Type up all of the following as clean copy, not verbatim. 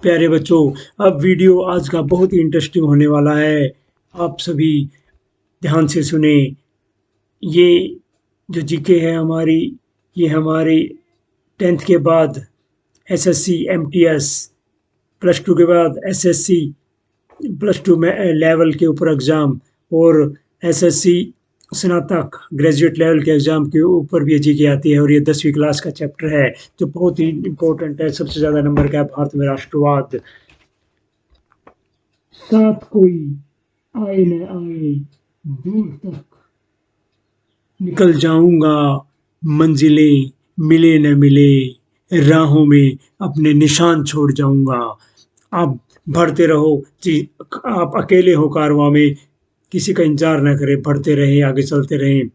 प्यारे बच्चों, अब वीडियो आज का बहुत ही इंटरेस्टिंग होने वाला है। आप सभी ध्यान से सुने। ये जो जीके है हमारी, ये हमारी 10th के बाद एसएससी एमटीएस, प्लस टू के बाद एसएससी प्लस टू में लेवल के ऊपर एग्ज़ाम, और एसएससी स्नातक ग्रेजुएट लेवल के एग्ज़ाम के ऊपर भी ये जीके आती है। और ये 10वीं क्लास का चैप्टर है जो बहुत ही इम्पोर्टेंट है। सबसे ज़्यादा नंबर का है भारत में राष्ट्रवाद। साथ कोई आए न आए, दूर तक निकल जाऊंगा, मंजिलें मिले न मिले, राहों में अपने निशान छोड़ जाऊंगा। आप बढ़ते रहो जी, आप अकेले हो कारवां में, किसी का इंतजार न करें, बढ़ते रहें, आगे चलते रहें।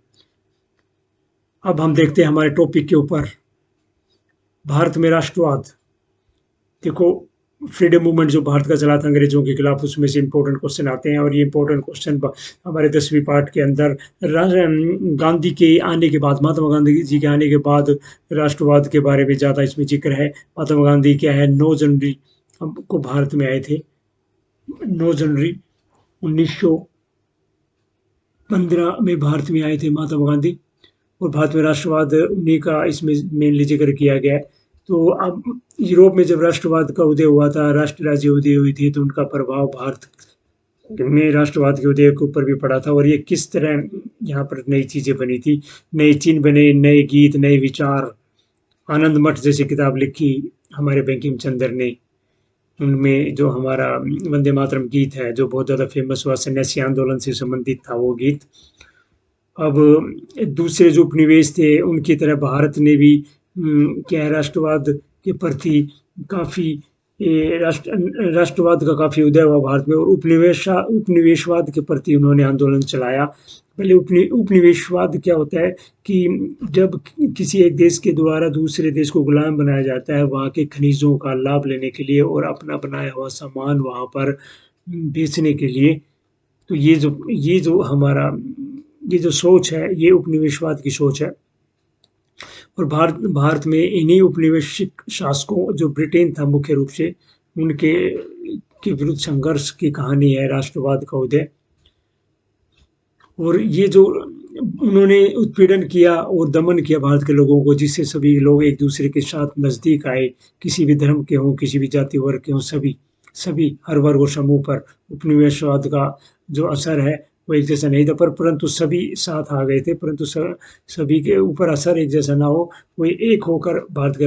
अब हम देखते हैं हमारे टॉपिक के ऊपर, भारत में राष्ट्रवाद। देखो, फ्रीडम मूवमेंट जो भारत का चला था अंग्रेजों के खिलाफ, उसमें से इंपॉर्टेंट क्वेश्चन आते हैं। और ये इंपॉर्टेंट क्वेश्चन हमारे 10वीं पार्ट के अंदर गांधी के आने के बाद, महात्मा गांधी जी के आने के बाद राष्ट्रवाद के बारे में ज़्यादा इसमें जिक्र है। महात्मा गांधी क्या है, 9 जनवरी को भारत में आए थे। 9 जनवरी 1915 में भारत में आए थे महात्मा गांधी। और भारत में राष्ट्रवाद उन्हीं का इसमें मेनली जिक्र किया गया है। तो अब यूरोप में जब राष्ट्रवाद का उदय हुआ था, राष्ट्र राज्य उदय हुई थी, तो उनका प्रभाव भारत में राष्ट्रवाद के उदय के ऊपर भी पड़ा था। और ये किस तरह यहाँ पर नई चीज़ें बनी थी, नए चिन्ह बने, नए गीत, नए विचार। आनंद मठ जैसी किताब लिखी हमारे बंकिम चंद्र ने, उनमें जो हमारा वंदे मातरम गीत है जो बहुत ज़्यादा फेमस हुआ, सन्यासी आंदोलन से संबंधित था वो गीत। अब दूसरे जो उपनिवेश थे उनकी तरह भारत ने भी क्या है, राष्ट्रवाद के प्रति काफ़ी राष्ट्रवाद का काफ़ी उदय हुआ भारत में। और उपनिवेशवाद के प्रति उन्होंने आंदोलन चलाया। पहले उपनिवेशवाद क्या होता है कि जब किसी एक देश के द्वारा दूसरे देश को गुलाम बनाया जाता है, वहाँ के खनिजों का लाभ लेने के लिए और अपना बनाया हुआ सामान वहाँ पर बेचने के लिए। तो ये जो सोच है, ये उपनिवेशवाद की सोच है। और भारत में इन्हीं उपनिवेशिक शासकों, जो ब्रिटेन था मुख्य रूप से, उनके के विरुद्ध संघर्ष की कहानी है राष्ट्रवाद का उदय। और ये जो उन्होंने उत्पीड़न किया और दमन किया भारत के लोगों को, जिससे सभी लोग एक दूसरे के साथ नज़दीक आए, किसी भी धर्म के हों, किसी भी जाति वर्ग के हों, सभी हर वर्ग और समूह पर उपनिवेशवाद का जो असर है वो एक जैसा नहीं था। परंतु सभी साथ आ गए थे, परंतु सभी के ऊपर असर एक जैसा ना हो, वो एक होकर भारत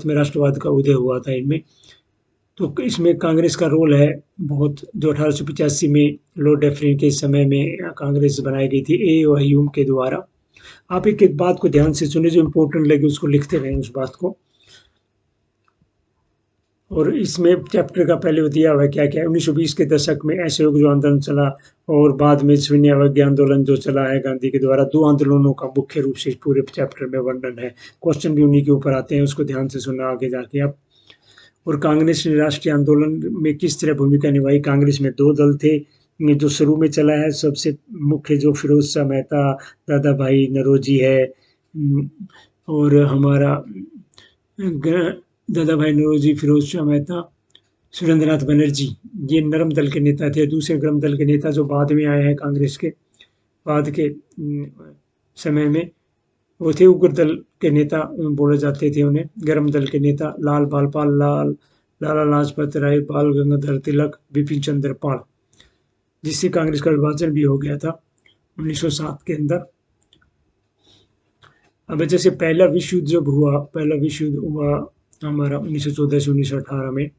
में राष्ट्रवाद का उदय हुआ था इनमें। तो इसमें कांग्रेस का रोल है बहुत, जो 1885 में लॉर्ड डफरिन के समय में कांग्रेस बनाई गई थी ए.ओ. के द्वारा। आप एक एक बात को ध्यान से सुने, जो इम्पोर्टेंट लगे उसको लिखते रहें उस बात को। और इसमें चैप्टर का पहले दिया हुआ है क्या क्या है। 1920 के दशक में असहयोग जो आंदोलन चला, और बाद में शून्य अवज्ञा आंदोलन जो चला है गांधी के द्वारा। 2 आंदोलनों का मुख्य रूप से पूरे चैप्टर में वर्णन है। क्वेश्चन भी उन्हीं के ऊपर आते हैं, उसको ध्यान से सुनना आगे जाके आप। और कांग्रेस ने राष्ट्रीय आंदोलन में किस तरह भूमिका निभाई। कांग्रेस में 2 दल थे, जो शुरू में चला है सबसे मुख्य, जो फिरोज शाह मेहता, दादा भाई नौरोजी है, और हमारा दादा भाई नौरोजी, फिरोज शाह मेहता, सुरेंद्रनाथ बनर्जी, ये नरम दल के नेता थे। दूसरे गर्म दल के नेता जो बाद में आए हैं कांग्रेस के बाद के समय में, वो थे उग्र दल के नेता बोले जाते थे उन्हें। गर्म दल के नेता लाला लाजपत राय, बाल गंगाधर तिलक, बिपिन चंद्र पाल, जिससे कांग्रेस का विभाजन भी हो गया था 1907 के अंदर। अब जैसे पहला विश्व युद्ध जब हुआ, हमारा 1914 से 1918 में,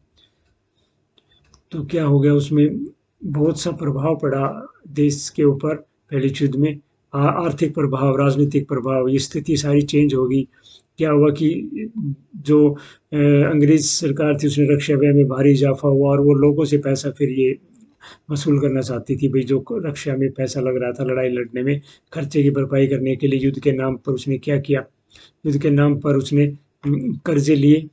तो क्या हो गया, उसमें बहुत सा प्रभाव पड़ा देश के ऊपर पहले युद्ध में। आर्थिक प्रभाव, राजनीतिक प्रभाव, ये स्थिति सारी चेंज होगी। क्या हुआ कि जो अंग्रेज सरकार थी उसने रक्षा व्यय में भारी इजाफा हुआ, और वो लोगों से पैसा फिर ये वसूल करना चाहती थी। भाई, जो रक्षा में पैसा लग रहा था लड़ाई लड़ने में, खर्चे की भरपाई करने के लिए युद्ध के नाम पर उसने क्या किया, युद्ध के नाम पर उसने कर्जे लिए,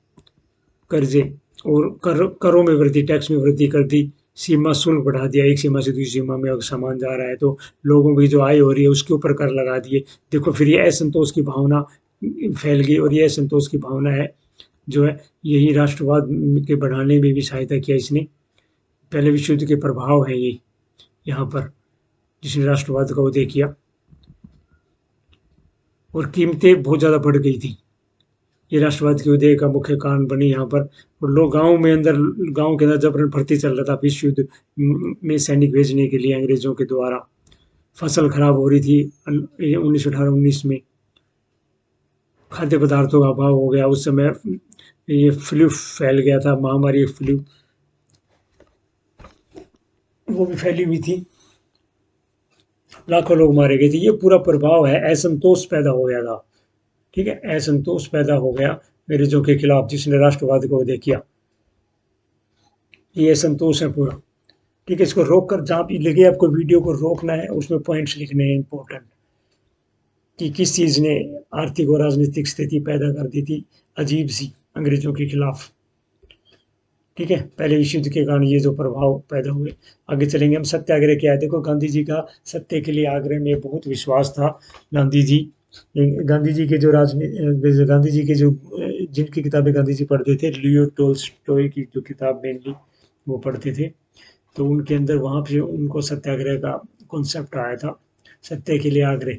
और करों में वृद्धि, टैक्स में वृद्धि कर दी, सीमा शुल्क बढ़ा दिया। एक सीमा से दूसरी सीमा में अगर सामान जा रहा है तो लोगों की जो आय हो रही है उसके ऊपर कर लगा दिए। देखो, फिर ये असंतोष की भावना फैल गई, और ये असंतोष की भावना है जो है यही राष्ट्रवाद के बढ़ाने में भी सहायता किया इसने। पहले विश्व युद्ध के प्रभाव हैं ये यहाँ पर, जिसने राष्ट्रवाद का उदय किया और कीमतें बहुत ज़्यादा बढ़ गई थी। ये राष्ट्रवाद के उदय का मुख्य कारण बनी यहाँ पर। और लोग गाँव के अंदर जबरन भर्ती चल रहा था विश्व युद्ध में सैनिक भेजने के लिए अंग्रेजों के द्वारा। फसल खराब हो रही थी 1918-19 में। खाद्य पदार्थों का अभाव हो गया। उस समय ये फ्लू फैल गया था, महामारी फ्लू वो भी फैली हुई थी, लाखों लोग मारे गए थे। ये पूरा प्रभाव है, असंतोष पैदा हो गया था। ठीक है, असंतोष पैदा हो गया अंग्रेजों के खिलाफ, जिसने राष्ट्रवाद को उदय किया। ये असंतोष है पूरा। ठीक है, इसको रोक कर, जहाँ भी लगे आपको वीडियो को रोकना है, उसमें पॉइंट्स लिखने हैं इंपॉर्टेंट, कि किस चीज़ ने आर्थिक और राजनीतिक स्थिति पैदा कर दी थी अजीब सी अंग्रेजों के खिलाफ। ठीक है, पहले विश्व युद्ध के कारण ये जो प्रभाव पैदा हुए। आगे चलेंगे हम। सत्याग्रह क्या है? देखो, गांधी जी का सत्य के लिए आग्रह में बहुत विश्वास था। गांधी जी के जो जिनकी किताबें गांधी जी पढ़ते थे, लियो टोल्स्टॉय की जो किताब मेनली वो पढ़ते थे, तो उनके अंदर वहाँ पे उनको सत्याग्रह का कॉन्सेप्ट आया था, सत्य के लिए आग्रह।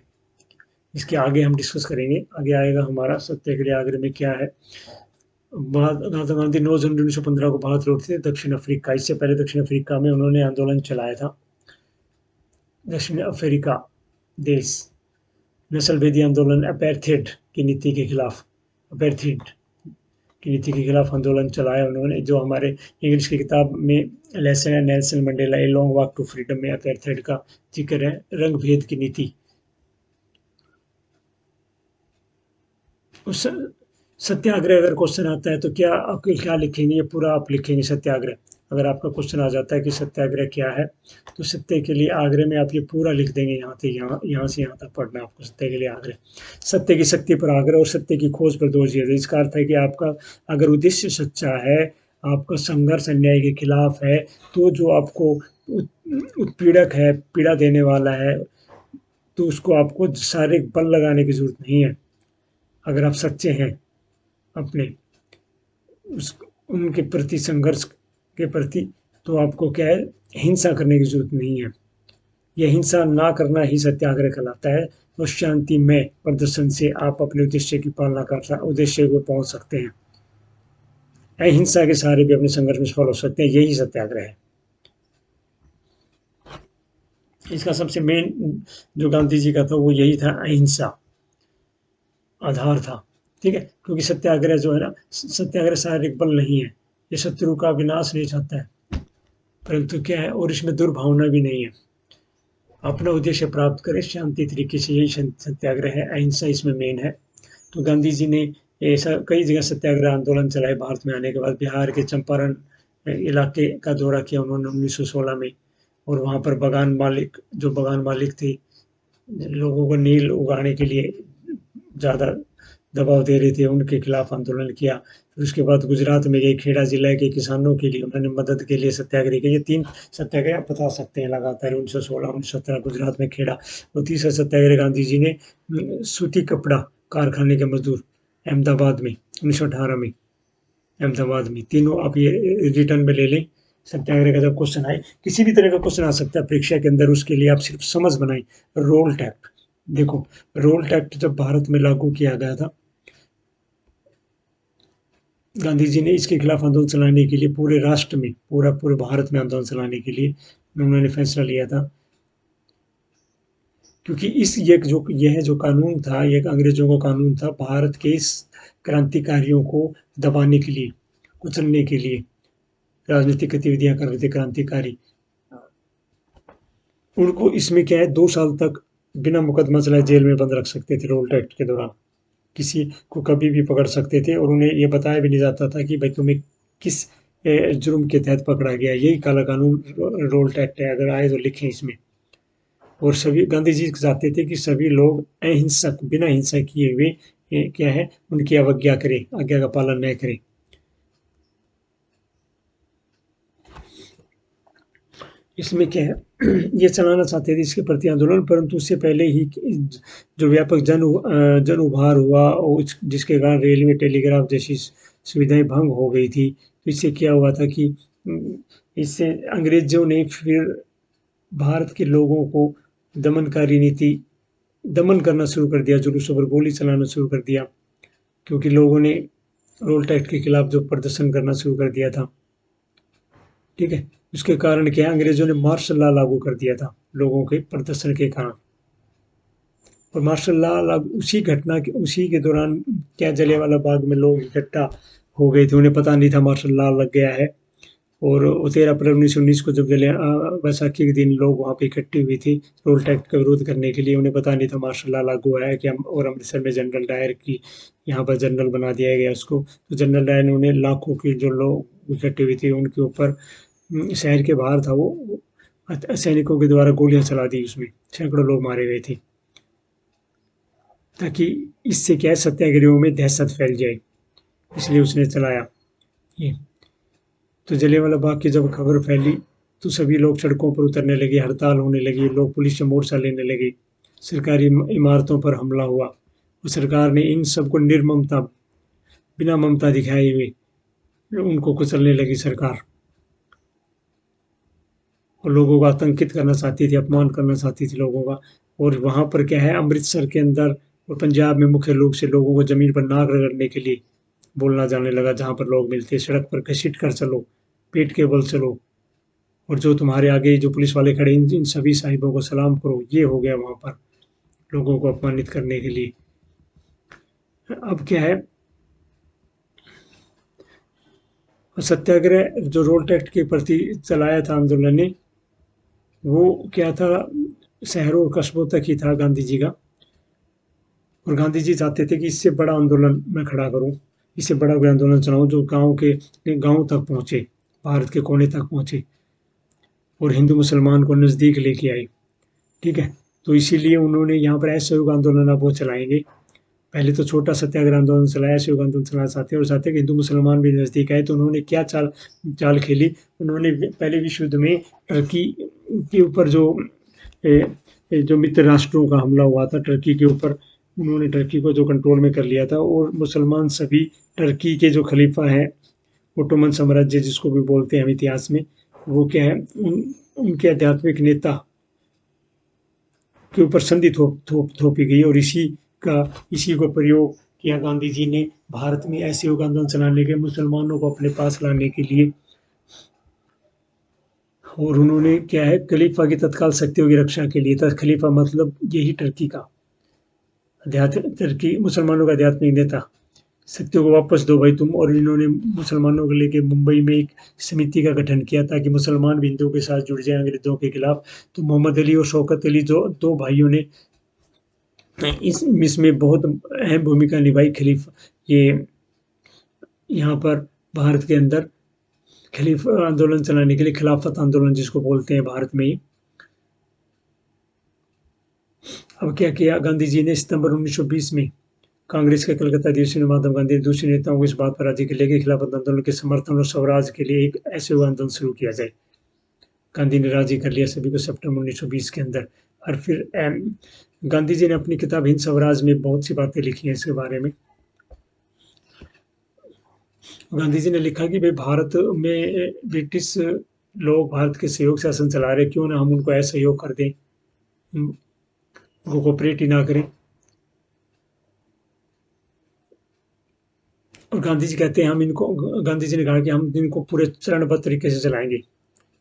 इसके आगे हम डिस्कस करेंगे, आगे आएगा हमारा सत्य के लिए आग्रह में क्या है। महात्मा गांधी 9 जनवरी 1915 को भारत लौटे थे दक्षिण अफ्रीका। इससे पहले दक्षिण अफ्रीका में उन्होंने आंदोलन चलाया था। दक्षिण अफ्रीका देश नस्लभेदी आंदोलन, अपेर्थेड की नीति के खिलाफ, अपेर्थेड की नीति के खिलाफ आंदोलन चलाया उन्होंने। जो हमारे इंग्लिश की किताब में लेसन है Nelson Mandela a long walk to freedom में अपेर्थेड का जिक्र है, रंग भेद की नीति। उस सत्याग्रह अगर क्वेश्चन आता है तो क्या लिखेंगे? ये पूरा आप लिखेंगे सत्याग्रह। अगर आपका क्वेश्चन आ जाता है कि सत्याग्रह क्या है, तो सत्य के लिए आग्रह में आप ये पूरा लिख देंगे। यहाँ से यहाँ तक पढ़ना आपको, सत्य के लिए आग्रह। सत्य की शक्ति पर आग्रह और सत्य की खोज पर जोर दिया जाए। इसका अर्थ है कि आपका अगर उद्देश्य सच्चा है, आपका संघर्ष अन्याय के खिलाफ है, तो जो आपको उत्पीड़क है, पीड़ा देने वाला है, तो उसको आपको शारीरिक बल लगाने की जरूरत नहीं है। अगर आप सच्चे हैं अपने उनके प्रति, संघर्ष के प्रति, तो आपको क्या है, हिंसा करने की जरूरत नहीं है। यह हिंसा ना करना ही सत्याग्रह कहलाता है। और शांतिमय प्रदर्शन से आप अपने उद्देश्य की पालना कर उद्देश्य को पहुंच सकते हैं। अहिंसा के सहारे भी अपने संघर्ष में सफल हो सकते हैं। यही सत्याग्रह है। इसका सबसे मेन जो गांधी जी का था वो यही था, अहिंसा आधार था। ठीक है, क्योंकि सत्याग्रह जो है ना, सत्याग्रह शारीरिक बल नहीं है, ये शत्रु का विनाश नहीं चाहता है, परंतु क्या है, और इसमें दुर्भावना भी नहीं है। अपना उद्देश्य प्राप्त करें शांति तरीके से, यही सत्याग्रह है। अहिंसा इसमें मेन है। तो गांधी जी ने ऐसा कई जगह सत्याग्रह आंदोलन चलाए। भारत में आने के बाद बिहार के चंपारण इलाके का दौरा किया उन्होंने 1916 में, और वहाँ पर बगान मालिक थे, लोगों को नील उगाने के लिए ज़्यादा दबाव दे रहे थे, उनके खिलाफ आंदोलन किया। फिर उसके बाद गुजरात में गए, खेड़ा जिला के किसानों के लिए उन्होंने मदद के लिए सत्याग्रह किया। ये 3 सत्याग्रह आप बता सकते हैं लगातार, 1916, 1917 गुजरात में खेड़ा। और तीसरा सत्याग्रह गांधी जी ने सूती कपड़ा कारखाने के मजदूर अहमदाबाद में 1918 में, अहमदाबाद में। तीनों आप ये रिटर्न में ले लें। सत्याग्रह का जब क्वेश्चन आए, किसी भी तरह का क्वेश्चन आ सकता है परीक्षा के अंदर, उसके लिए आप सिर्फ समझ बनाएं। रोल टैक्ट, देखो रोल टैक्ट जब भारत में लागू किया गया था, गांधी जी ने इसके खिलाफ आंदोलन चलाने के लिए पूरे राष्ट्र में, पूरे भारत में आंदोलन चलाने के लिए उन्होंने फैसला लिया था। क्योंकि यह जो कानून था, यह अंग्रेजों का कानून था, भारत के इस क्रांतिकारियों को दबाने के लिए, कुचलने के लिए राजनीतिक गतिविधियां कर रहे थे क्रांतिकारी। उनको इसमें क्या है, 2 साल तक बिना मुकदमा चलाए जेल में बंद रख सकते थे। रोल टैक्ट के दौरान किसी को कभी भी पकड़ सकते थे, और उन्हें ये बताया भी नहीं जाता था कि भाई तुम्हें किस जुर्म के तहत पकड़ा गया। यही काला कानून रोल टैक्ट है। अगर आए तो लिखें इसमें। और सभी गांधी जी चाहते थे कि सभी लोग अहिंसक, बिना हिंसा किए हुए क्या है, उनकी अवज्ञा करें, आज्ञा का पालन न करें। इसमें क्या है, ये चलाना चाहते थे इसके प्रति आंदोलन, परंतु उससे पहले ही जो व्यापक जन उभार हुआ, जिसके कारण रेलवे, टेलीग्राफ जैसी सुविधाएं भंग हो गई थी। तो इससे क्या हुआ था कि इससे अंग्रेजों ने फिर भारत के लोगों को दमनकारी नीति दमन करना शुरू कर दिया, जुलूसों पर गोली चलाना शुरू कर दिया, क्योंकि लोगों ने रोल टैक्स के खिलाफ जो प्रदर्शन करना शुरू कर दिया था। ठीक है, उसके कारण क्या, अंग्रेजों ने मार्शल लॉ लागू कर दिया था लोगों के प्रदर्शन के कारण। और मार्शल लॉ उसी घटना के उसी के दौरान क्या जलियांवाला बाग में लोग इकट्ठा हो गए थे, उन्हें पता नहीं था मार्शल लॉ लग गया है। और 13 अप्रैल 1919 को जब बैसाखी के दिन लोग वहाँ पे इकट्ठे हुए थे रोल टैक्स का विरोध करने के लिए, उन्हें पता नहीं था मार्शल लॉ लागू है कि हम, और अमृतसर में जनरल डायर की यहाँ पर जनरल बना दिया गया उसको। तो जनरल डायर ने उन्हें लाखों के जो लोग इकट्ठे हुए थे उनके ऊपर शहर के बाहर था वो सैनिकों के द्वारा गोलियां चला दी, उसमें सैकड़ों लोग मारे गए थे, ताकि इससे क्या है सत्याग्रहियों में दहशत फैल जाए, इसलिए उसने चलाया ये। तो जलियांवाला बाग की जब खबर फैली तो सभी लोग सड़कों पर उतरने लगे, हड़ताल होने लगी, लोग पुलिस से मोर्चा लेने लगे, सरकारी इमारतों पर हमला हुआ। और सरकार ने इन सबको निर्ममता, बिना ममता दिखाए हुए उनको कुचलने लगी सरकार, और लोगों को आतंकित करना चाहती थी, अपमान करना चाहती थी लोगों का। और वहाँ पर क्या है, अमृतसर के अंदर और पंजाब में मुख्य रूप से लोगों को जमीन पर नाक रगड़ने के लिए बोलना जाने लगा, जहाँ पर लोग मिलते सड़क पर घसीट कर चलो, पेट के बल चलो, और जो तुम्हारे आगे जो पुलिस वाले खड़े इन सभी साहिबों को सलाम करो, ये हो गया वहाँ पर लोगों को अपमानित करने के लिए। अब क्या है, सत्याग्रह जो रोल टैक्स के प्रति चलाया था आंदोलन ने, वो क्या था, शहरों और कस्बों तक ही था गांधी जी का। और गांधी जी चाहते थे कि इससे बड़ा आंदोलन मैं खड़ा करूं, इससे बड़ा कोई आंदोलन चलाऊं जो गांव तक पहुंचे, भारत के कोने तक पहुंचे और हिंदू मुसलमान को नज़दीक लेके आए। ठीक है, तो इसीलिए उन्होंने यहाँ पर असहयोग आंदोलन अब वो चलाएंगे। पहले तो छोटा सत्याग्रह आंदोलन चलाया, असहयोग आंदोलन चलाना चाहते हैं और चाहते हैं कि हिंदू मुसलमान भी नज़दीक आए। तो उन्होंने क्या चाल चाल खेली, उन्होंने पहले विश्व युद्ध में टर्की के ऊपर जो मित्र राष्ट्रों का हमला हुआ था टर्की के ऊपर, उन्होंने टर्की को जो कंट्रोल में कर लिया था, और मुसलमान सभी टर्की के जो खलीफा हैं, ओटोमन साम्राज्य जिसको भी बोलते हैं हम इतिहास में, वो क्या है, उनके आध्यात्मिक नेता के ऊपर संधि थोपी गई। और इसी को प्रयोग किया गांधी जी ने भारत में असहयोग आंदोलन चलाने के, मुसलमानों को अपने पास लाने के लिए। और उन्होंने क्या है, खलीफा की तत्काल शक्तियों की रक्षा के लिए था। खलीफा मतलब यही टर्की का टर्की मुसलमानों का आध्यात्मिक नेता, शक्तियों को वापस दो भाई तुम। और इन्होंने मुसलमानों को लेके मुंबई में एक समिति का गठन किया ताकि मुसलमान भी हिंदुओं के साथ जुड़ जाए अंग्रेजों के खिलाफ। तो मोहम्मद अली और शौकत अली जो दो भाइयों ने इसमें बहुत अहम भूमिका निभाई। खलीफा ये यहाँ पर भारत के अंदर खलीफा आंदोलन चलाने के लिए, खिलाफत आंदोलन जिसको बोलते हैं भारत में ही। अब क्या किया गांधी जी ने, सितंबर 1920 में कांग्रेस के कलकत्ता अधिवेशन में महात्मा गांधी ने दूसरे नेताओं को इस बात पर राजी कर लिया कि खिलाफत आंदोलन के समर्थन और स्वराज के लिए एक ऐसे आंदोलन शुरू किया जाए। गांधी ने राजी कर लिया सभी को सितंबर 1920 के अंदर। और फिर गांधी जी ने अपनी किताब हिंद स्वराज में बहुत सी बातें लिखी हैं इसके बारे में। गांधी जी ने लिखा कि भाई भारत में ब्रिटिश लोग भारत के सहयोग शासन चला रहे, क्यों ना हम उनको असहयोग कर दें, उनको कोऑपरेट ही ना करें। और गांधी जी कहते हैं गांधी जी ने कहा कि हम इनको पूरे चरणबद्ध तरीके से चलाएंगे,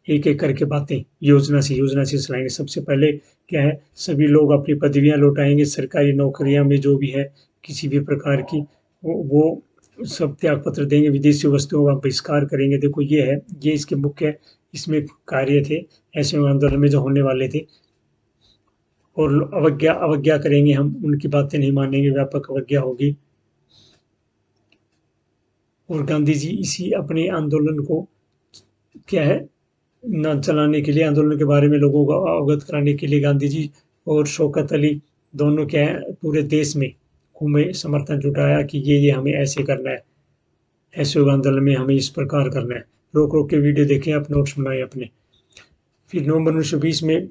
एक एक करके बातें योजना से चलाएंगे। सबसे पहले क्या है, सभी लोग अपनी पदवियां लौटाएंगे, सरकारी नौकरियां में जो भी है किसी भी प्रकार की वो सब त्याग पत्र देंगे, विदेशी वस्तुओं का बहिष्कार करेंगे। देखो ये इसके मुख्य इसमें कार्य थे ऐसे आंदोलन में जो होने वाले थे। और अवज्ञा करेंगे, हम उनकी बातें नहीं मानेंगे, व्यापक अवज्ञा होगी। और गांधी जी इसी अपने आंदोलन को क्या है न चलाने के लिए, आंदोलन के बारे में लोगों को अवगत कराने के लिए गांधी जी और शौकत अली दोनों क्या है पूरे देश में घूमे, समर्थन जुटाया कि ये हमें ऐसे करना है, ऐसे आंदोलन में हमें इस प्रकार करना है। रोक रोक के वीडियो देखें, आप नोट्स बनाए अपने। फिर नवंबर 1920 में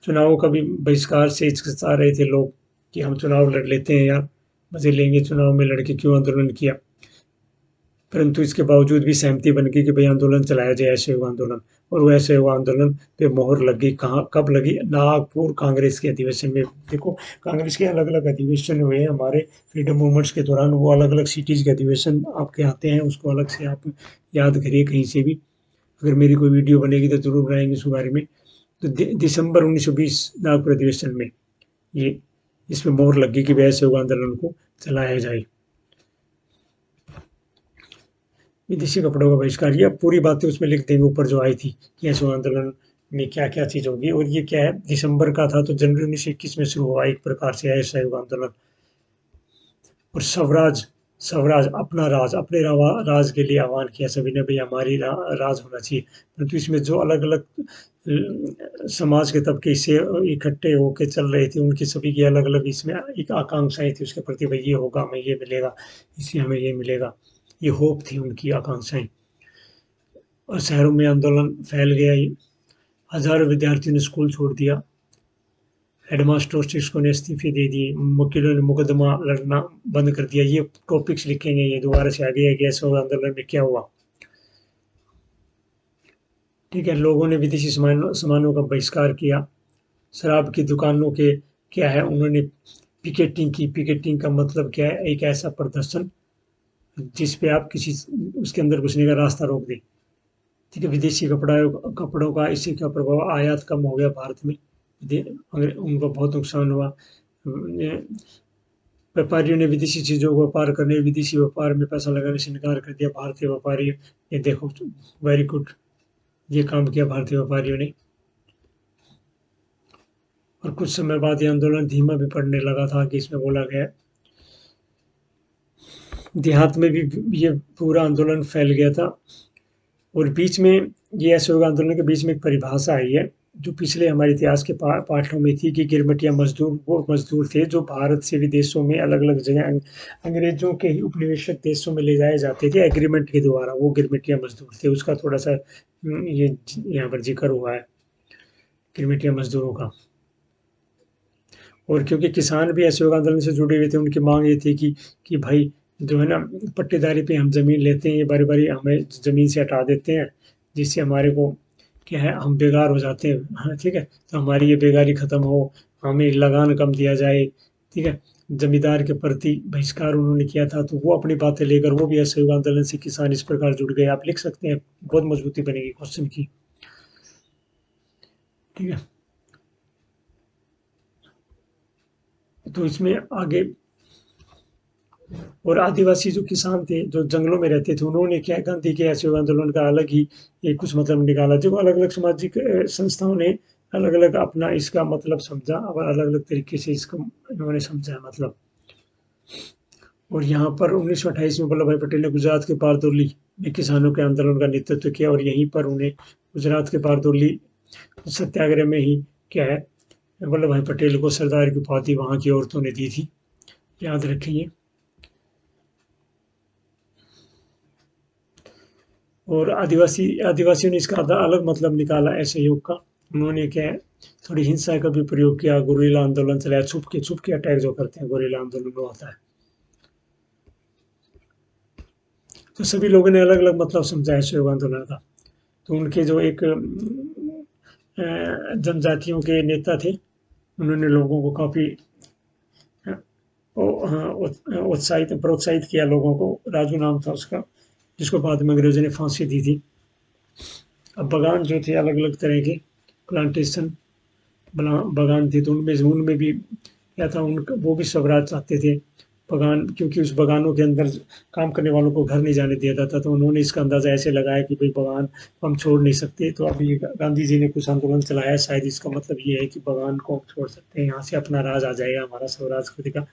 चुनावों का भी बहिष्कार से हिचकिचा रहे थे लोग कि हम चुनाव लड़ लेते हैं यार, मजे लेंगे, चुनाव में लड़के क्यों आंदोलन किया। परंतु इसके बावजूद भी सहमति बन गई कि भाई आंदोलन चलाया जाए, असहयोग आंदोलन। और वो असहयोग आंदोलन पे मोहर लग गई। कहाँ कब लगी? नागपुर कांग्रेस के अधिवेशन में। देखो, कांग्रेस के अलग अलग अधिवेशन हुए हैं हमारे फ्रीडम मूवमेंट्स के दौरान, वो अलग अलग सिटीज़ के अधिवेशन आपके आते हैं, उसको अलग से आप याद करिए कहीं से भी। अगर मेरी कोई वीडियो बनेगी तो ज़रूर बनाएंगे उसके बारे में। तो दिसंबर 1920 नागपुर अधिवेशन में ये इसमें मोहर लग गई कि वह असहयोग आंदोलन को चलाया जाए। विदेशी कपड़ों का बहिष्कार, ये पूरी बातें उसमें लिख देंगे ऊपर जो आई थी कि असहयोग आंदोलन में क्या क्या चीज़ होगी। और ये क्या है, दिसंबर का था तो जनवरी 1921 में शुरू हुआ एक प्रकार से असहयोग आंदोलन। और स्वराज स्वराज अपना राज, अपने राज के लिए आह्वान किया सभी ने, भाई हमारी राज होना चाहिए। परंतु इसमें जो अलग अलग समाज के तबके इससे इकट्ठे होकर चल रहे थे, उनकी सभी की अलग अलग इसमें एक आकांक्षाएं थी उसके प्रति, भाई ये होगा, हमें ये मिलेगा, इससे हमें ये मिलेगा, ये होप थी उनकी आकांक्षाएं। और शहरों में आंदोलन फैल गया। हजारों विद्यार्थियों ने स्कूल छोड़ दिया। हेडमास्टर शिक्षकों ने इस्तीफे दे दिए। वकीलों ने मुकदमा लड़ना बंद कर दिया। ये टॉपिक्स लिखेंगे, ये दोबारा से आगे है कि असहयोग आंदोलन में क्या हुआ। ठीक है, लोगों ने विदेशी सामानों का बहिष्कार किया। शराब की दुकानों के क्या है, उन्होंने पिकेटिंग की। पिकेटिंग का मतलब क्या है? एक ऐसा प्रदर्शन जिस पे आप किसी उसके अंदर घुसने का रास्ता रोक दें। ठीक है, विदेशी कपड़ों का इससे क्या प्रभाव? आयात कम हो गया भारत में, अगर उनको बहुत नुकसान हुआ। व्यापारियों ने विदेशी चीज़ों को व्यापार करने, विदेशी व्यापार में पैसा लगाने से इनकार कर दिया। भारतीय व्यापारी, ये देखो, वेरी गुड, ये काम किया भारतीय व्यापारियों ने। और कुछ समय बाद ये आंदोलन धीमा भी पड़ने लगा था कि इसमें बोला गया। देहात में भी ये पूरा आंदोलन फैल गया था। और बीच में ये असहयोग आंदोलन के बीच में एक परिभाषा आई है जो पिछले हमारे इतिहास के पाठों में थी कि गिरमिटिया मजदूर वो मजदूर थे जो भारत से विदेशों में अलग अलग जगह अंग्रेजों के ही उपनिवेशित देशों में ले जाए जाते थे एग्रीमेंट के द्वारा। वो गिरमिटिया मजदूर थे। उसका थोड़ा सा ये यहाँ पर जिक्र हुआ है गिरमिटिया मजदूरों का। और क्योंकि किसान भी असहयोग आंदोलन से जुड़े हुए थे, उनकी मांग ये थी कि भाई जो है ना, पट्टेदारी पे हम ज़मीन लेते हैं, ये बारी बारी हमें ज़मीन से हटा देते हैं, जिससे हमारे को क्या है, हम बेकार हो जाते हैं। हाँ, ठीक है, तो हमारी ये बेकारी ख़त्म हो, हमें लगान कम दिया जाए। ठीक है, जमींदार के प्रति बहिष्कार उन्होंने किया था। तो वो अपनी बातें लेकर वो भी असहयोग आंदोलन से किसान इस प्रकार जुड़ गए। आप लिख सकते हैं, बहुत मजबूती बनेगी क्वेश्चन की। ठीक है, तो इसमें आगे और आदिवासी जो किसान थे जो जंगलों में रहते थे, उन्होंने क्या, गांधी के असहयोग आंदोलन का अलग ही एक कुछ मतलब निकाला। जो अलग अलग सामाजिक संस्थाओं ने अलग अलग अपना इसका मतलब समझा और अलग अलग तरीके से इसको इन्होंने समझा मतलब। और यहाँ पर 1928 में वल्लभ भाई पटेल ने गुजरात के बारदोली में किसानों के आंदोलन का नेतृत्व किया। और यहीं पर उन्हें गुजरात के बारदोली सत्याग्रह में ही क्या है, वल्लभ भाई पटेल को सरदार की उपाधि वहाँ की औरतों ने दी थी। याद रखिए। और आदिवासियों ने इसका अलग मतलब निकाला असहयोग का। उन्होंने क्या है, थोड़ी हिंसा का भी प्रयोग किया, गुरिल्ला आंदोलन चलाया, छुप के अटैक जो करते हैं गुरिल्ला आंदोलन में होता है। तो सभी लोगों ने अलग अलग मतलब समझा असहयोग आंदोलन का। तो उनके जो एक जनजातियों के नेता थे, उन्होंने लोगों को काफ़ी प्रोत्साहित किया लोगों को। राजू नाम था उसका, जिसको बाद में अंग्रेजों ने फांसी दी थी। अब बगान जो थे अलग अलग तरह के प्लांटेशन बगान थे, तो उनमें भी क्या था, उनका वो भी स्वराज चाहते थे बगान, क्योंकि उस बगानों के अंदर काम करने वालों को घर नहीं जाने दिया जाता। तो उन्होंने इसका अंदाज़ा ऐसे लगाया कि भाई बगान हम छोड़ नहीं सकते। तो अभी गांधी जी ने कुछ आंदोलन चलाया, शायद इसका मतलब ये है कि बगान को हम छोड़ सकते हैं, यहाँ से अपना राज आ जाएगा, हमारा स्वराज खुद का।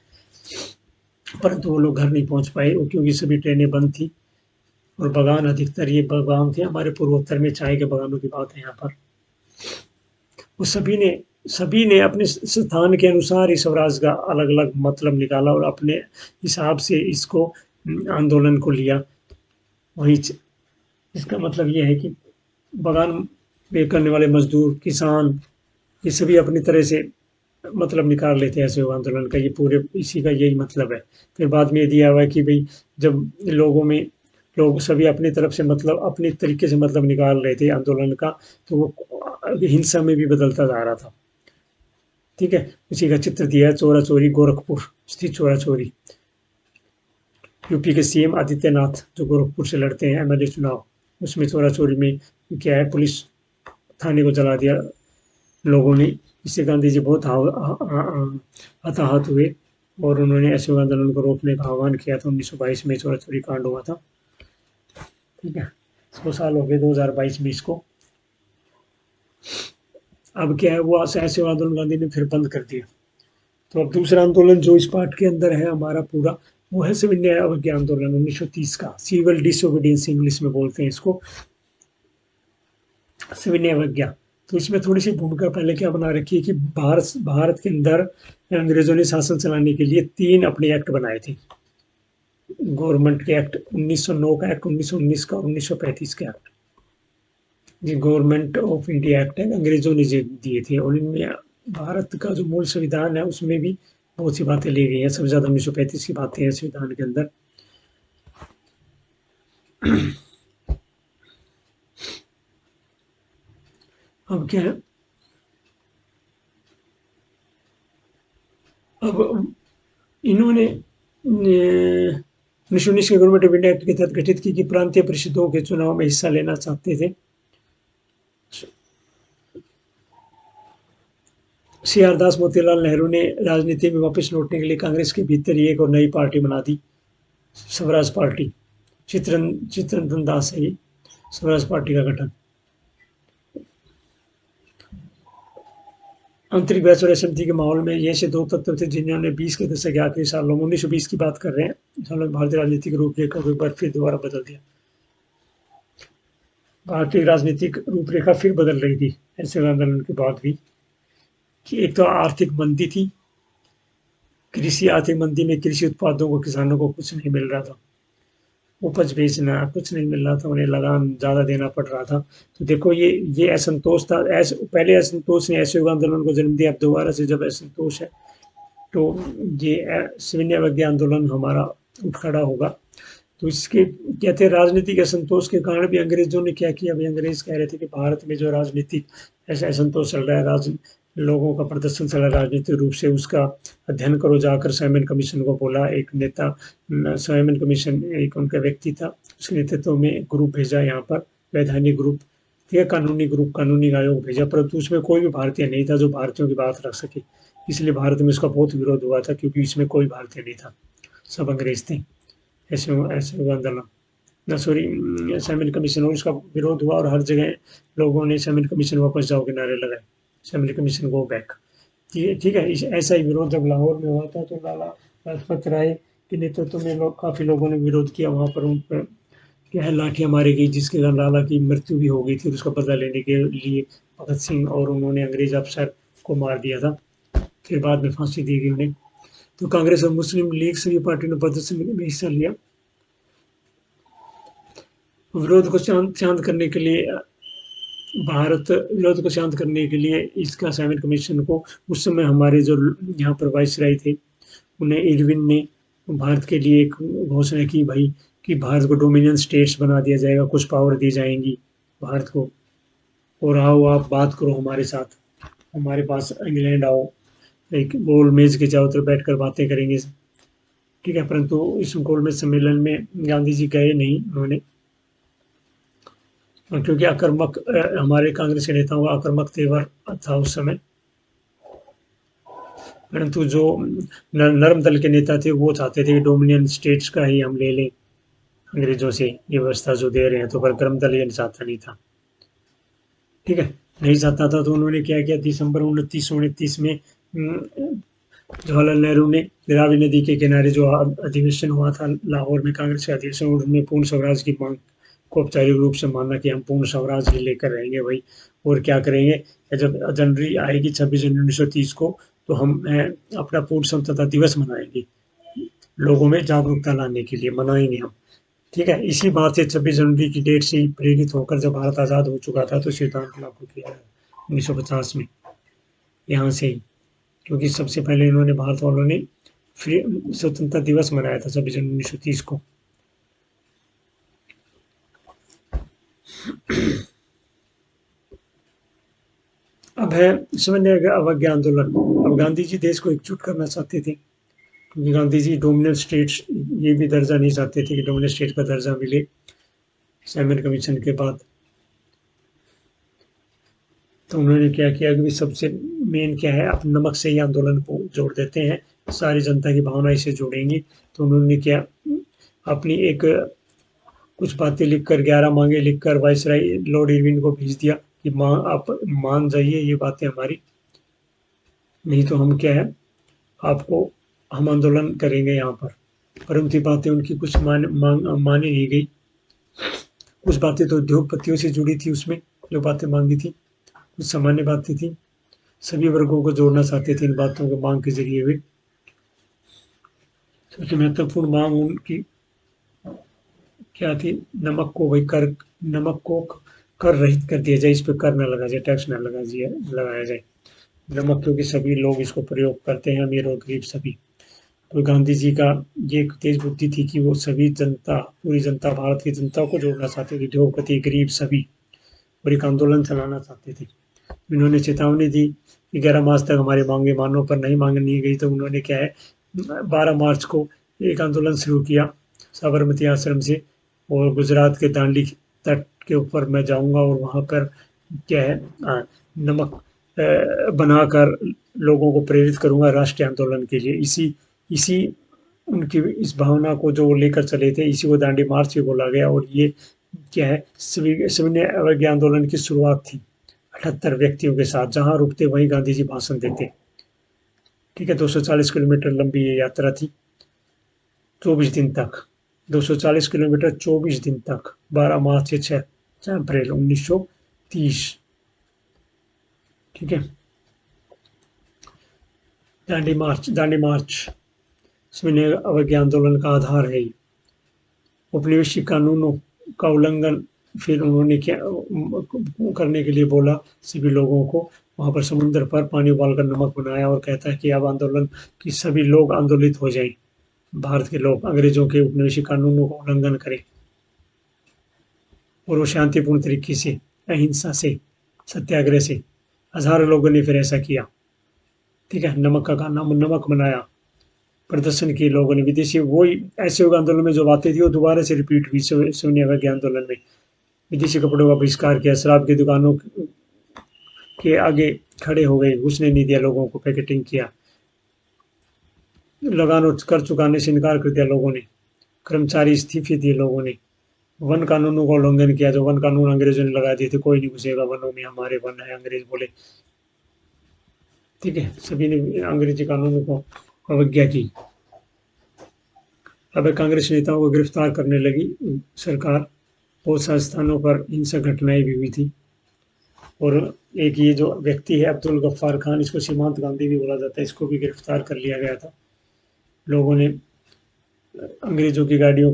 परंतु वो लोग घर नहीं पहुँच पाए क्योंकि सभी ट्रेनें बंद थी। और बगान अधिकतर ये बगान थे हमारे पूर्वोत्तर में, चाय के बगानों की बात है यहाँ पर। वो सभी ने अपने स्थान के अनुसार इस स्वराज का अलग अलग मतलब निकाला और अपने हिसाब से इसको आंदोलन को लिया। वही इसका मतलब ये है कि बगान में करने वाले मजदूर, किसान, ये सभी अपनी तरह से मतलब निकाल लेते हैं असहयोग आंदोलन का। ये पूरे इसी का यही मतलब है। फिर बाद में ये दिया हुआ है कि भाई जब लोगों में लोग सभी अपनी तरफ से मतलब अपनी तरीके से मतलब निकाल रहे थे आंदोलन का, तो वो हिंसा में भी बदलता जा रहा था। ठीक है, उसी का चित्र दिया है चोरा चोरी गोरखपुर स्थित चोरा चोरी। यूपी के सीएम आदित्यनाथ जो गोरखपुर से लड़ते हैं एमएलए चुनाव, उसमें चोरा चोरी में क्या है, पुलिस थाने को जला दिया लोगों ने। इससे गांधी जी बहुत हताहत हुए और उन्होंने असहयोग आंदोलन को रोकने का आह्वान किया था। 1922 में चोरा चोरी कांड हुआ था। ठीक है, 100 साल हो गए 2022 में इसको। अब क्या है, वो असहयोग आंदोलन गांधी ने फिर बंद कर दिया। तो अब दूसरा आंदोलन जो इस पार्ट के अंदर है हमारा पूरा, वो है सविनय अवज्ञा आंदोलन 1930 का। सिविल डिसोबीडियंस इंग्लिश में बोलते हैं इसको, सविनय अवज्ञा। तो इसमें थोड़ी सी भूमिका पहले क्या बना रखी है कि भारत भारत के अंदर अंग्रेजों ने शासन चलाने के लिए 3 अपने एक्ट बनाए थे। गवर्नमेंट के एक्ट 1909 का एक्ट, 1919 का और 1935 का एक्ट। ये गवर्नमेंट ऑफ इंडिया एक्ट है, अंग्रेजों ने जो दिए थे। और इनमें भारत का जो मूल संविधान है उसमें भी बहुत सी बातें ली गई हैं। सबसे ज्यादा 1935 की बातें हैं संविधान के अंदर। अब क्या है, अब इन्होंने 1919 के गवर्नमेंट ऑफ इंडिया एक्ट के तहत गठित की कि प्रांतीय परिषदों के चुनाव में हिस्सा लेना चाहते थे। सी.आर. दास, मोतीलाल नेहरू ने राजनीति में वापस लौटने के लिए कांग्रेस के भीतर ही एक और नई पार्टी बना दी, स्वराज पार्टी। चित्तरंजन दास है ये, स्वराज पार्टी का गठन। आंतरिक बहस और असहमति के माहौल में ये ऐसे 2 तत्व थे जिन्होंने 20 के दशक के आखिरी सालों में, 1920 की बात कर रहे हैं, सालों में भारतीय राजनीतिक रूपरेखा को एक बार फिर दोबारा बदल दिया। भारतीय राजनीतिक रूपरेखा फिर बदल रही थी ऐसे आंदोलन के बाद भी। कि एक तो आर्थिक मंदी थी, कृषि आर्थिक मंदी में कृषि उत्पादों को किसानों को कुछ नहीं मिल रहा था, उपज बेचना कुछ नहीं मिल रहा था, उन्हें लगान ज़्यादा देना पड़ रहा था। तो देखो ये असंतोष था। ऐसे पहले असंतोष ने असहयोग आंदोलन को जन्म दिया, अब दोबारा से जब असंतोष है तो ये सविनय अवज्ञा आंदोलन हमारा उठ खड़ा होगा। तो इसके कहते हैं राजनीतिक असंतोष के कारण भी अंग्रेजों ने क्या किया, अभी अंग्रेज कह रहे थे कि भारत में जो राजनीतिक ऐसा असंतोष चल रहा है, लोगों का प्रदर्शन चल रहा है राजनीतिक रूप से, उसका अध्ययन करो। जाकर साइमन कमीशन को बोला, एक नेता साइमन कमीशन एक उनका व्यक्ति था, उसके नेतृत्व में ग्रुप भेजा यहाँ पर, वैधानिक ग्रुप, ठीक है, कानूनी ग्रुप, कानूनी आयोग भेजा, परंतु उसमें कोई भी भारतीय नहीं था जो भारतीयों की बात रख सके। इसलिए भारत में इसका बहुत विरोध हुआ था, क्योंकि इसमें कोई भारतीय नहीं था, सब अंग्रेज थे। ऐसे ऐसे आंदोलन न सॉरी साइमन कमीशन, और उसका विरोध हुआ और हर जगह लोगों ने साइमन कमीशन वापस जाओ के नारे लगाए, साइमन कमीशन गो बैक। ठीक है, ऐसा ही विरोध जब लाहौर में हुआ था तो लाला लाजपत राय के नेतृत्व में काफ़ी लोगों ने विरोध किया। वहाँ पर उन पर क्या है, लाठियाँ मारी गई, जिसके कारण लाला की मृत्यु भी हो गई थी। उसका बदला लेने के लिए भगत सिंह और उन्होंने अंग्रेज अफसर को मार दिया था, फिर बाद में फांसी दी गई उन्हें। तो कांग्रेस और मुस्लिम लीग सभी पार्टियों ने प्रदर्शन में हिस्सा लिया। विरोध को शांत करने के लिए विरोध को शांत करने के लिए इसका साइमन कमीशन को उस समय हमारे जो यहाँ पर वाइसराय थे, उन्हें इरविन ने भारत के लिए एक घोषणा की भाई, कि भारत को डोमिनियन स्टेट्स बना दिया जाएगा, कुछ पावर दी जाएंगी भारत को, और आओ आप बात करो हमारे साथ, हमारे पास इंग्लैंड आओ, एक गोल मेज के चारों तरफ बैठकर बातें करेंगे। ठीक है, परंतु इस गोल मेज सम्मेलन में गांधी जी गए नहीं उन्होंने, क्योंकि आक्रामक हमारे कांग्रेस के नेताओं का आक्रामक तेवर था उस समय। परंतु जो नर्म दल के नेता थे वो चाहते थे कि डोमिनियन स्टेट्स का ही हम ले लें अंग्रेजों से, ये व्यवस्था जो दे रहे हैं। तो पर गर्म दल ये चाहता नहीं था, ठीक है, नहीं चाहता था। तो उन्होंने क्या किया, दिसंबर 1929 में जवाहरलाल नेहरू ने रावी नदी के किनारे जो अधिवेशन हुआ था लाहौर में, कांग्रेस का अधिवेशन, उनमें पूर्ण स्वराज की मांग को औपचारिक रूप से माना कि हम पूर्ण स्वराज ही लेकर रहेंगे भाई। और क्या करेंगे, जब जनवरी आएगी 26 जनवरी 1930 को, तो हम अपना पूर्ण स्वतंत्रता दिवस मनाएंगे, लोगों में जागरूकता लाने के लिए मनाएंगे हम। ठीक है, इसी बात से 26 जनवरी की डेट से प्रेरित होकर जब भारत आज़ाद हो चुका था तो सिद्धांत लागू किया 1950 में यहाँ से ही, क्योंकि सबसे पहले इन्होंने भारत वालों ने स्वतंत्रता दिवस मनाया था 26 जनवरी 1930 को। अब है समझने का अवज्ञा आंदोलन। अब गांधी जी देश को एकजुट करना चाहते थे, क्योंकि गांधी जी डोमिनेंट स्टेट्स ये भी दर्जा नहीं चाहते थे कि डोमिनेंट स्टेट का दर्जा मिले सैमन कमीशन के बाद। तो उन्होंने क्या किया कि सबसे मेन क्या है, आप नमक से ही आंदोलन को जोड़ देते हैं, सारी जनता की भावना इसे जोड़ेंगी। तो उन्होंने क्या, अपनी एक कुछ बातें लिखकर 11 मांगे लिखकर वायसराय लॉर्ड इरविन को भेज दिया कि आप मान जाइए ये बातें हमारी, नहीं तो हम क्या है आपको हम आंदोलन करेंगे यहाँ पर। परंतु ये बातें उनकी कुछ मानी नहीं गई। कुछ बातें तो उद्योगपतियों से जुड़ी थी उसमें, जो बातें मांगी थी, कुछ सामान्य बातें थी। सभी वर्गों को जोड़ना चाहते थे इन बातों के मांग के जरिए वे। सबसे महत्वपूर्ण मांग उनकी क्या थी, नमक को कर रहित कर दिया जाए, इस पर कर न लगा जाए, टैक्स न लगाया जाए नमक, क्योंकि सभी लोग इसको प्रयोग करते हैं, अमीर और गरीब सभी। तो गांधी जी का ये तेज बुद्धि थी कि वो सभी जनता, पूरी जनता, भारत की जनता को जोड़ना चाहते थे, उद्योगपति, गरीब सभी, और एक आंदोलन चलाना चाहते थे। उन्होंने चेतावनी दी कि 11 मार्च तक हमारी मांगे मानो, पर नहीं मांगनी गई तो उन्होंने क्या है 12 मार्च को एक आंदोलन शुरू किया साबरमती आश्रम से, और गुजरात के दांडी तट के ऊपर मैं जाऊंगा और वहां पर क्या है नमक बनाकर लोगों को प्रेरित करूंगा राष्ट्रीय आंदोलन के लिए। इसी इसी उनकी इस भावना को जो लेकर चले थे, इसी को दांडी मार्च भी बोला गया। और ये क्या है सविनय अवज्ञा आंदोलन की शुरुआत थी 78 व्यक्तियों के साथ, जहां रुकते वहीं गांधी जी भाषण देते। ठीक है, 240 किलोमीटर लंबी ये यात्रा थी, 24 दिन तक, 240 किलोमीटर 24 दिन तक, 12 मार्च से 6 अप्रैल 1930। ठीक है, दांडी मार्च सविनय अवज्ञा आंदोलन का आधार है। औपनिवेशिक कानूनों का उल्लंघन फिर उन्होंने क्या करने के लिए बोला सभी लोगों को, वहां पर समुद्र पर पानी उबालकर नमक बनाया, और कहता है कि अब आंदोलन की सभी लोग आंदोलित हो जाएं, भारत के लोग अंग्रेजों के औपनिवेशिक कानूनों का उल्लंघन करें, और वो शांतिपूर्ण तरीके से, अहिंसा से, सत्याग्रह से, हजारों लोगों ने फिर ऐसा किया। ठीक है, नमक का नमक बनाया, प्रदर्शन किए लोगों ने, विदेशी वही असहयोग आंदोलन में जो बातें थी वो दोबारा से रिपीट हुई सविनय अवज्ञा आंदोलन में। विदेशी कपड़ों का बहिष्कार किया, शराब की दुकानों के आगे खड़े हो गए, घुसने नहीं दिया लोगों को, पैकेटिंग किया, लगान कर चुकाने से इनकार कर दिया लोगों ने, कर्मचारी इस्तीफे दिए लोगों ने, वन कानूनों का उल्लंघन किया, जो वन कानून अंग्रेजों ने लगा दिए थे, कोई नहीं घुसेगा वनों में, हमारे वन है, अंग्रेज बोले। ठीक है, सभी ने अंग्रेजी कानूनों को अवज्ञा की। अब कांग्रेस नेताओं को गिरफ्तार करने लगी सरकार, बहुत सारे स्थानों पर हिंसक घटनाएं भी हुई थी। और एक ये जो व्यक्ति है अब्दुल गफ्फार खान, इसको सीमांत गांधी भी बोला जाता है, इसको भी गिरफ्तार कर लिया गया था। लोगों ने अंग्रेजों की गाड़ियों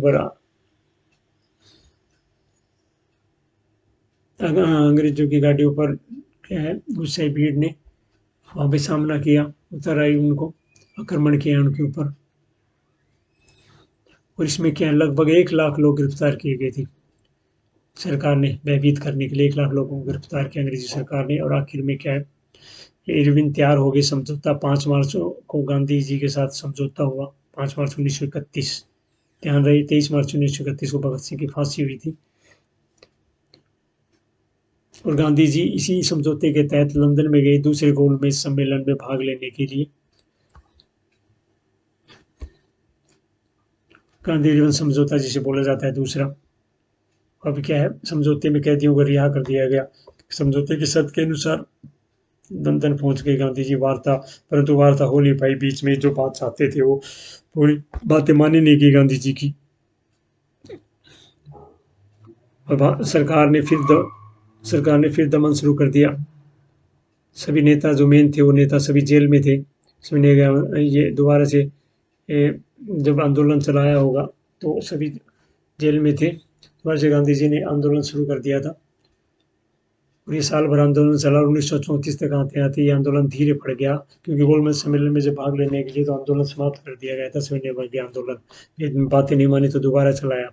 पर क्या है गुस्से भीड़ ने वहां पे सामना किया, उतर आई, उनको आक्रमण किया उनके ऊपर। और इसमें क्या है लगभग 1 लाख लोग गिरफ्तार किए गए थे। सरकार ने भयभीत करने के लिए 1 लाख लोगों को गिरफ्तार किया अंग्रेजी सरकार ने। और आखिर में क्या है, इरविन तैयार हो गए, समझौता 5 मार्च को गांधी जी के साथ समझौता हुआ, 5 मार्च 1931। ध्यान रहे 23 मार्च 1931 को भगत सिंह की फांसी हुई थी। और गांधी जी इसी समझौते के तहत लंदन में गए दूसरे गोलमेज सम्मेलन में भाग लेने के लिए। गांधी जीवन समझौता जिसे बोला जाता है दूसरा। अब क्या है, समझौते में कैदियों को रिहा कर दिया गया। समझौते की शर्त के अनुसार लंदन पहुंच गए गांधी जी, वार्ता, परंतु वार्ता हो नहीं पाई, बीच में जो बात चाहते थे वो पूरी बातें मानी नहीं गई गांधी जी की। और सरकार ने फिर दमन शुरू कर दिया। सभी नेता जो मेन थे वो नेता सभी जेल में थे। सुनिए ये दोबारा से जब आंदोलन चलाया होगा तो सभी जेल में थे। दोबारा से गांधी जी ने आंदोलन शुरू कर दिया था, और ये साल भर आंदोलन चला। 1934 तक आते आते ये आंदोलन धीरे पड़ गया, क्योंकि गोलमेज सम्मेलन में जब भाग लेने के लिए तो आंदोलन समाप्त कर दिया गया था, सविनय अवज्ञा आंदोलन। ये बातें नहीं मानी तो दोबारा चलाया।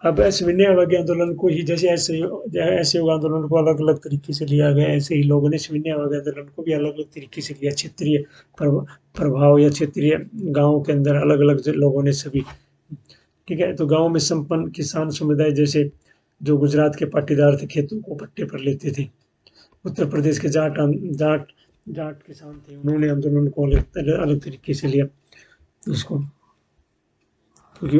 अब सविनय अवज्ञा आंदोलन को ही जैसे ऐसे आंदोलन को अलग अलग तरीके से लिया गया, ऐसे ही लोगों ने सविनय अवज्ञा आंदोलन को भी अलग अलग तरीके से लिया। क्षेत्रीय प्रभाव या क्षेत्रीय गाँव के अंदर अलग अलग लोगों ने सभी, ठीक है। तो गाँव में संपन्न किसान समुदाय जैसे जो गुजरात के पाटीदार थे, खेतों को पट्टे पर लेते थे। उत्तर प्रदेश के जाट जाट किसान थे, उन्होंने आंदोलन को अलग तरीके से लिया उसको, क्योंकि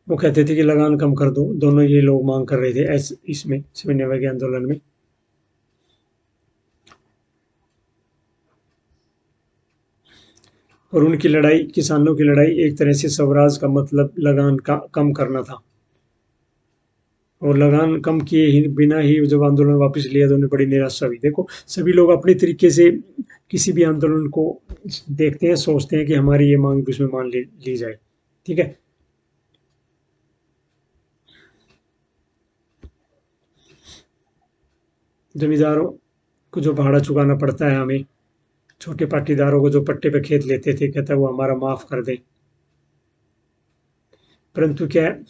वो कहते थे कि लगान कम कर दो, दोनों ये लोग मांग कर रहे थे इसमें सविनय अवज्ञा आंदोलन में। और उनकी लड़ाई, किसानों की लड़ाई एक तरह से स्वराज का मतलब लगान का कम करना था। और लगान कम किए ही बिना ही जब आंदोलन वापस लिया तो उन्हें बड़ी निराशा हुई। देखो, सभी लोग अपने तरीके से किसी भी आंदोलन को देखते हैं, सोचते हैं कि हमारी ये मांग भी उसमें मान ली जाए, ठीक है। जमींदारों को जो भाड़ा चुकाना पड़ता है हमें, छोटे पाटीदारों को जो पट्टे पे खेत लेते थे, कहता है वो हमारा माफ कर दे। परंतु क्या है,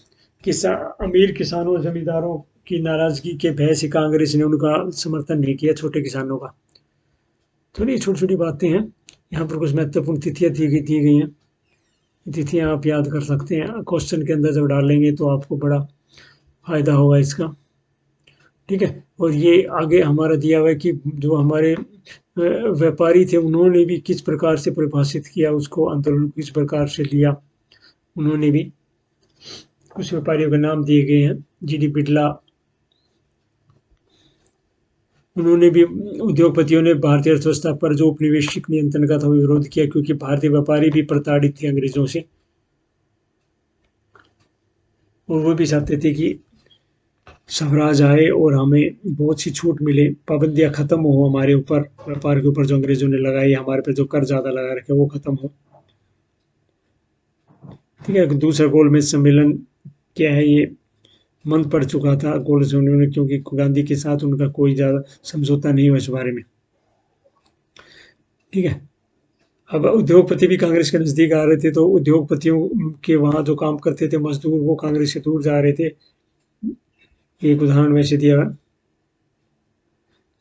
अमीर किसानों जमींदारों की नाराजगी के भय से कांग्रेस ने उनका समर्थन नहीं किया, छोटे किसानों का। थोड़ी छोटी छोटी बातें हैं, यहाँ पर कुछ महत्वपूर्ण तिथियाँ दी गई हैं। तिथियाँ आप याद कर सकते हैं, क्वेश्चन के अंदर जब डालेंगे तो आपको बड़ा फायदा होगा इसका, ठीक है। और ये आगे हमारा दिया हुआ है कि जो हमारे व्यापारी थे उन्होंने भी किस प्रकार से परिभाषित किया उसको, आंदोलन किस प्रकार से लिया उन्होंने भी। कुछ व्यापारियों के नाम दिए गए हैं। जीडी बिड़ला, उन्होंने भी, उद्योगपतियों ने भारतीय अर्थव्यवस्था पर जो औपनिवेशिक नियंत्रण का था वो विरोध किया, क्योंकि भारतीय व्यापारी भी प्रताड़ित थे अंग्रेजों से, और वो भी चाहते थे कि स्वराज आए और हमें बहुत सी छूट मिले, पाबंदियां खत्म हो हमारे ऊपर, व्यापार के ऊपर जो अंग्रेजों ने लगाई, हमारे पे जो कर ज्यादा लगा रखे वो खत्म हो, ठीक है। दूसरा गोलमेज सम्मेलन क्या है, ये मंद पड़ चुका था गोलमेज सम्मेलन, क्योंकि गांधी के साथ उनका कोई ज्यादा समझौता नहीं हुआ इस बारे में, ठीक है। अब उद्योगपति भी कांग्रेस के नजदीक आ रहे थे, तो उद्योगपतियों के वहां जो काम करते थे मजदूर, वो कांग्रेस से दूर जा रहे थे। एक उदाहरण वैसे दिया,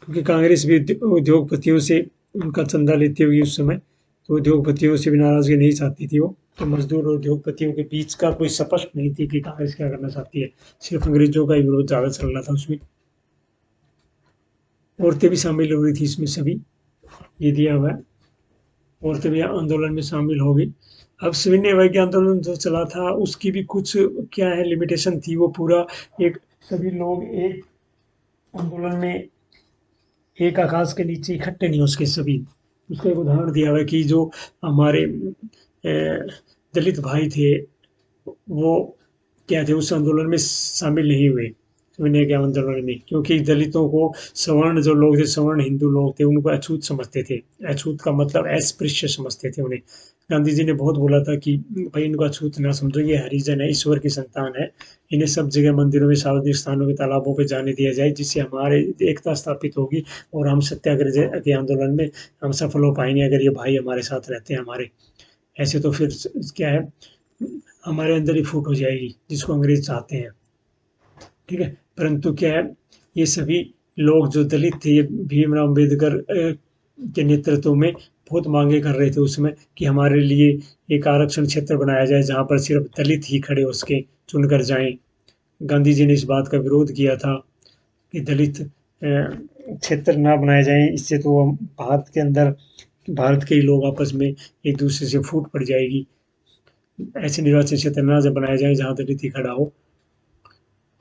क्योंकि कांग्रेस भी उद्योगपतियों से उनका चंदा लेती हुई उस समय, तो उद्योगपतियों से भी नाराजगी नहीं चाहती थी वो। तो मजदूर और उद्योगपतियों के बीच का कोई स्पष्ट नहीं थी कि कांग्रेस क्या करना चाहती है, सिर्फ अंग्रेजों का ही विरोध ज्यादा चल रहा था उसमें। औरतें भी शामिल हो रही थी इसमें, सभी ये दिया हुआ है, औरतें भी आंदोलन में शामिल हो गई। अब सविनय अवज्ञा आंदोलन जो चला था उसकी भी कुछ क्या है लिमिटेशन थी, वो पूरा एक, सभी लोग एक आंदोलन में एक आकाश के नीचे इकट्ठे नहीं हो सके सभी। उसका एक उदाहरण दिया हुआ है कि जो हमारे दलित भाई थे वो क्या थे, उस आंदोलन में शामिल नहीं हुए सविनय के आंदोलन में, क्योंकि दलितों को सवर्ण जो लोग थे, सवर्ण हिंदू लोग थे, उनको अछूत समझते थे। अछूत का मतलब अस्पृश्य समझते थे उन्हें। गांधी जी ने बहुत बोला था कि भाई इनको अछूत ना समझो, ये हरिजन है, ईश्वर की संतान है, इन्हें सब जगह मंदिरों में, सार्वजनिक स्थानों में, तालाबों पे जाने दिया जाए, जिससे हमारे एकता स्थापित होगी और हम सत्याग्रह के आंदोलन में हम सफल हो पाएंगे, अगर ये भाई हमारे साथ रहते हैं हमारे। ऐसे तो फिर क्या है, हमारे अंदर ही फूट हो जाएगी, जिसको अंग्रेज चाहते हैं, ठीक है। परंतु क्या है, ये सभी लोग जो दलित थे, ये भीमराव अम्बेडकर के नेतृत्व में बहुत मांगे कर रहे थे उस समय कि हमारे लिए एक आरक्षण क्षेत्र बनाया जाए जहाँ पर सिर्फ दलित ही खड़े हो सके, चुनकर जाएं। गांधी जी ने इस बात का विरोध किया था कि दलित क्षेत्र ना बनाए जाएं, इससे तो भारत के अंदर भारत के ही लोग आपस में एक दूसरे से फूट पड़ जाएगी। ऐसे निर्वाचन क्षेत्र ना जब बनाए जाए जहाँ दलित ही खड़ा हो।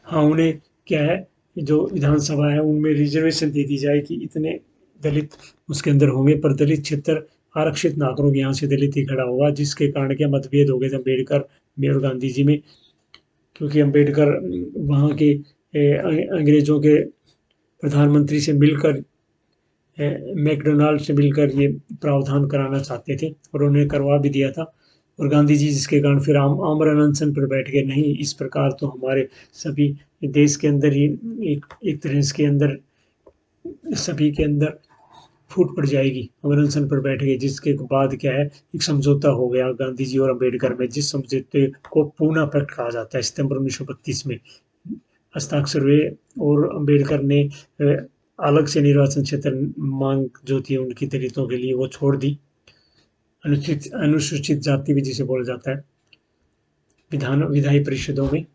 हाँ, उन्हें क्या है, जो विधानसभा है उनमें रिजर्वेशन दे दी जाए कि इतने दलित उसके अंदर होंगे, पर दलित क्षेत्र आरक्षित ना करो, यहाँ से दलित ही खड़ा होगा, जिसके कारण क्या मतभेद हो गए थे अम्बेडकर में और गांधी जी में, क्योंकि अम्बेडकर वहाँ के अंग्रेजों के प्रधानमंत्री से मिलकर, मैकडोनाल्ड से मिलकर ये प्रावधान कराना चाहते थे, और उन्होंने करवा भी दिया था। और गांधी जी जिसके कारण फिर आमरण अनशन पर बैठ गए, नहीं इस प्रकार तो हमारे सभी देश के अंदर ही एक तरह के अंदर सभी के अंदर फूट पड़ जाएगी अगर अनशन पर बैठ गए, जिसके बाद क्या है, एक समझौता हो गया गांधी जी और अम्बेडकर में, जिस समझौते को पूना पैक्ट कहा जाता है। सितंबर 1932 में हस्ताक्षर हुए और अम्बेडकर ने अलग से निर्वाचन क्षेत्र मांग जो थी उनकी दलितों के लिए वो छोड़ दी। अनुसूचित जाति भी जिसे बोला जाता है विधायी परिषदों में,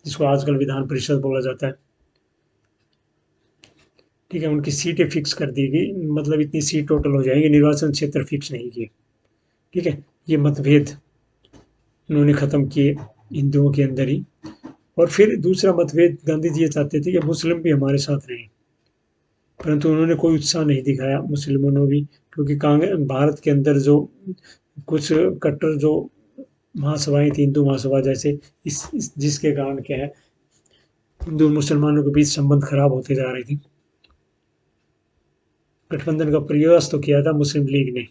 जिसको आजकल विधान परिषद बोला जाता है। ठीक है, उनकी सीटें फिक्स कर दी गई, मतलब इतनी सीट टोटल हो जाएगी, निर्वाचन क्षेत्र फिक्स नहीं किए। ठीक है, ये मतभेद उन्होंने खत्म किए हिंदुओं के अंदर ही। और फिर दूसरा मतभेद, गांधी जी ये चाहते थे कि मुस्लिम भी हमारे साथ रहें, परंतु उन्होंने कोई उत्साह नहीं दिखाया मुस्लिमों ने भी, क्योंकि कांग्रेस भारत के अंदर जो कुछ कट्टर जो महासभाएं थी, हिंदू महासभा जैसे, जिसके कारण क्या है, हिंदू मुसलमानों के बीच संबंध खराब होते जा रहे थे। गठबंधन का प्रयास तो किया था मुस्लिम लीग ने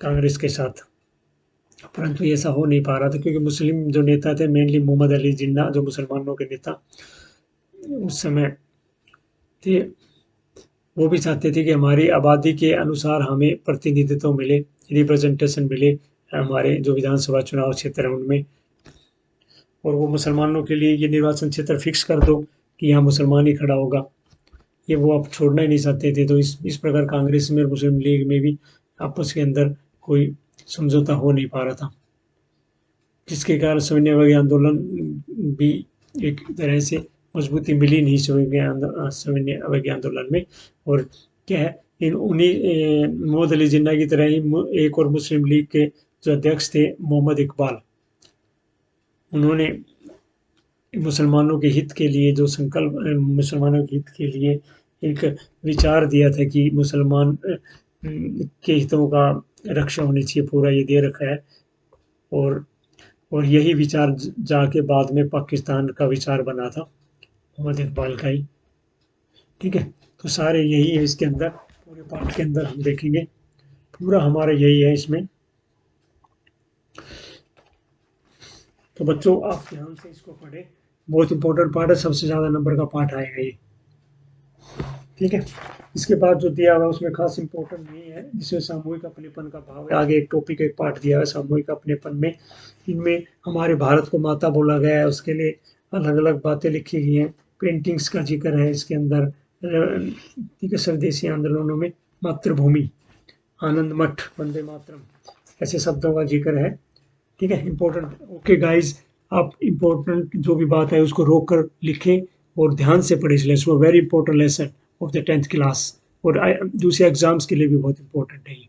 कांग्रेस के साथ, परंतु ऐसा हो नहीं पा रहा था, क्योंकि मुस्लिम जो नेता थे, मेनली मोहम्मद अली जिन्ना, जो मुसलमानों के नेता उस समय थे, वो भी चाहते थे कि हमारी आबादी के अनुसार हमें प्रतिनिधित्व मिले, रिप्रेजेंटेशन मिले हमारे जो विधानसभा चुनाव क्षेत्र है उनमें। और वो मुसलमानों के लिए ये निर्वाचन क्षेत्र फिक्स कर दो कि यहाँ मुसलमान ही खड़ा होगा, ये वो अब छोड़ना ही नहीं चाहते थे। तो इस प्रकार कांग्रेस में और मुस्लिम लीग में भी आपस के अंदर कोई समझौता हो नहीं पा रहा था, जिसके कारण सविनय आंदोलन भी एक तरह से मजबूती मिली नहीं सविनय आंदोलन में। और क्या है, इन उन्हीं मोहम्मद अली जिन्ना की तरह ही एक और मुस्लिम लीग के जो अध्यक्ष थे मोहम्मद इकबाल, उन्होंने मुसलमानों के हित के लिए जो संकल्प, मुसलमानों के हित के लिए एक विचार दिया था कि मुसलमान के हितों का रक्षा होनी चाहिए, पूरा ये दे रखा है। और यही विचार जाके बाद में पाकिस्तान का विचार बना था मोहम्मद इकबाल का ही। ठीक है, तो सारे यही है इसके अंदर, पूरे पाठ के अंदर हम देखेंगे, पूरा हमारा यही है इसमें। तो बच्चों आप ध्यान से इसको पढ़ें, बहुत इंपॉर्टेंट पार्ट है, सबसे ज़्यादा नंबर का पार्ट आएगा ये। ठीक है, इसके बाद जो दिया हुआ उसमें खास इंपॉर्टेंट नहीं है, जिसमें सामूहिक अपनेपन का भाव है। आगे एक टॉपिक, एक पार्ट दिया है सामूहिक अपनेपन में, इनमें हमारे भारत को माता बोला गया है, उसके लिए अलग अलग बातें लिखी गई हैं, पेंटिंग्स का जिक्र है इसके अंदर। ठीक है, स्वदेशी आंदोलनों में मातृभूमि, आनंद मठ, वंदे मातरम, ऐसे शब्दों का जिक्र है। ठीक है, इम्पोर्टेंट। ओके गाइज, आप इम्पोर्टेंट जो भी बात है उसको रोक कर लिखें और ध्यान से पढ़ें इस लेसन को, very important lesson of the 10th class, और दूसरे एग्जाम्स के लिए भी बहुत इंपॉर्टेंट है ये।